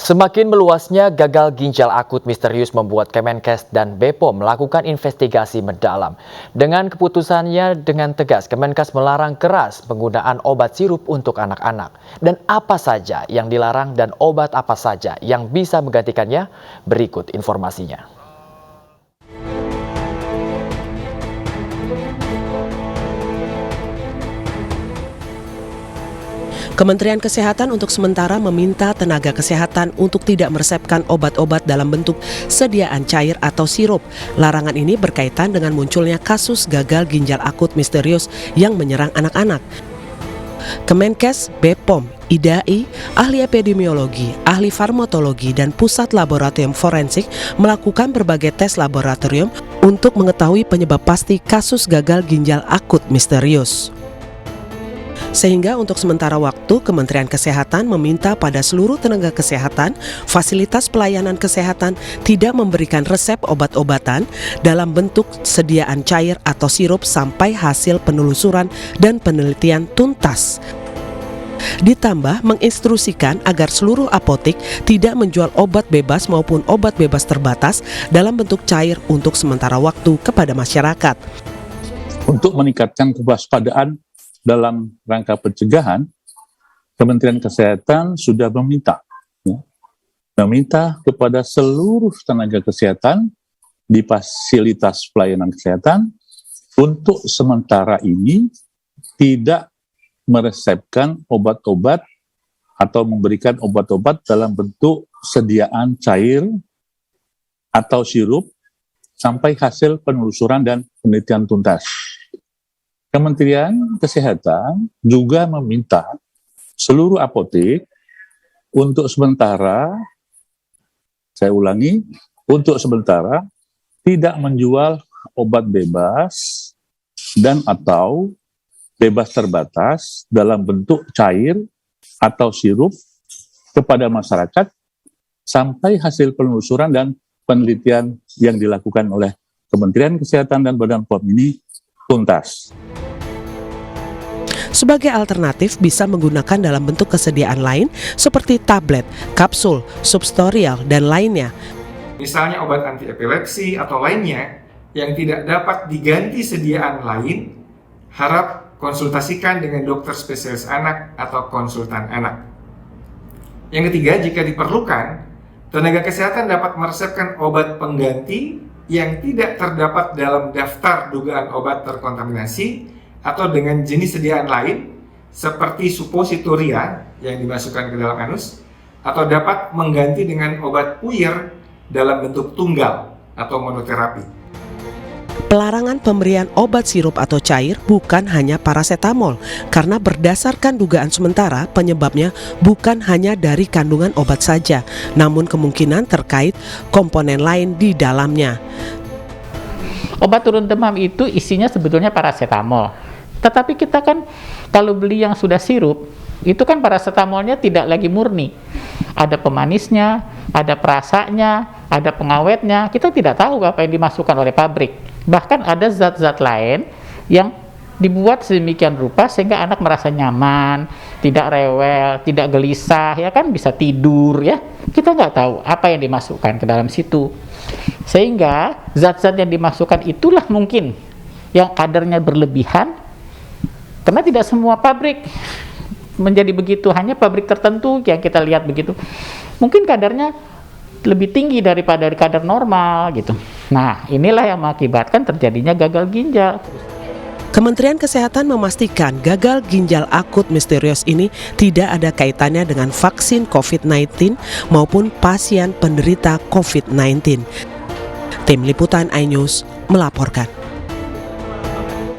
Semakin meluasnya gagal ginjal akut misterius membuat Kemenkes dan BPOM melakukan investigasi mendalam. Dengan keputusannya dengan tegas, Kemenkes melarang keras penggunaan obat sirup untuk anak-anak. Dan apa saja yang dilarang dan obat apa saja yang bisa menggantikannya? Berikut informasinya. Kementerian Kesehatan untuk sementara meminta tenaga kesehatan untuk tidak meresepkan obat-obat dalam bentuk sediaan cair atau sirup. Larangan ini berkaitan dengan munculnya kasus gagal ginjal akut misterius yang menyerang anak-anak. Kemenkes, BPOM, IDAI, ahli epidemiologi, ahli farmakologi, dan pusat laboratorium forensik melakukan berbagai tes laboratorium untuk mengetahui penyebab pasti kasus gagal ginjal akut misterius. Sehingga untuk sementara waktu, Kementerian Kesehatan meminta pada seluruh tenaga kesehatan, fasilitas pelayanan kesehatan tidak memberikan resep obat-obatan dalam bentuk sediaan cair atau sirup sampai hasil penelusuran dan penelitian tuntas. Ditambah menginstruksikan agar seluruh apotek tidak menjual obat bebas maupun obat bebas terbatas dalam bentuk cair untuk sementara waktu kepada masyarakat. Untuk meningkatkan kewaspadaan dalam rangka pencegahan, Kementerian Kesehatan sudah meminta kepada seluruh tenaga kesehatan di fasilitas pelayanan kesehatan untuk sementara ini tidak meresepkan obat-obat atau memberikan obat-obat dalam bentuk sediaan cair atau sirup sampai hasil penelusuran dan penelitian tuntas. Kementerian Kesehatan juga meminta seluruh apotek untuk sementara, saya ulangi, untuk sementara tidak menjual obat bebas dan atau bebas terbatas dalam bentuk cair atau sirup kepada masyarakat sampai hasil penelusuran dan penelitian yang dilakukan oleh Kementerian Kesehatan dan Badan POM ini tuntas. Sebagai alternatif bisa menggunakan dalam bentuk kesediaan lain seperti tablet, kapsul, substorial, dan lainnya. Misalnya obat anti epilepsi atau lainnya yang tidak dapat diganti sediaan lain, harap konsultasikan dengan dokter spesialis anak atau konsultan anak. Yang ketiga, jika diperlukan, tenaga kesehatan dapat meresepkan obat pengganti yang tidak terdapat dalam daftar dugaan obat terkontaminasi atau dengan jenis sediaan lain seperti suppositoria yang dimasukkan ke dalam anus, atau dapat mengganti dengan obat puyer dalam bentuk tunggal atau monoterapi. Pelarangan pemberian obat sirup atau cair bukan hanya parasetamol, karena berdasarkan dugaan sementara penyebabnya bukan hanya dari kandungan obat saja, namun kemungkinan terkait komponen lain di dalamnya. Obat turun demam itu isinya sebetulnya parasetamol. Tetapi kita kan kalau beli yang sudah sirup, itu kan parasetamolnya tidak lagi murni. Ada pemanisnya, ada perasanya, ada pengawetnya. Kita tidak tahu apa yang dimasukkan oleh pabrik. Bahkan ada zat-zat lain yang dibuat sedemikian rupa sehingga anak merasa nyaman, tidak rewel, tidak gelisah, ya kan, bisa tidur ya. Kita nggak tahu apa yang dimasukkan ke dalam situ. Sehingga zat-zat yang dimasukkan itulah mungkin yang kadarnya berlebihan, karena tidak semua pabrik menjadi begitu, hanya pabrik tertentu yang kita lihat begitu. Mungkin kadarnya lebih tinggi daripada kadar normal gitu. Nah, inilah yang mengakibatkan terjadinya gagal ginjal. Kementerian Kesehatan memastikan gagal ginjal akut misterius ini tidak ada kaitannya dengan vaksin COVID-19 maupun pasien penderita COVID-19. Tim Liputan iNews melaporkan.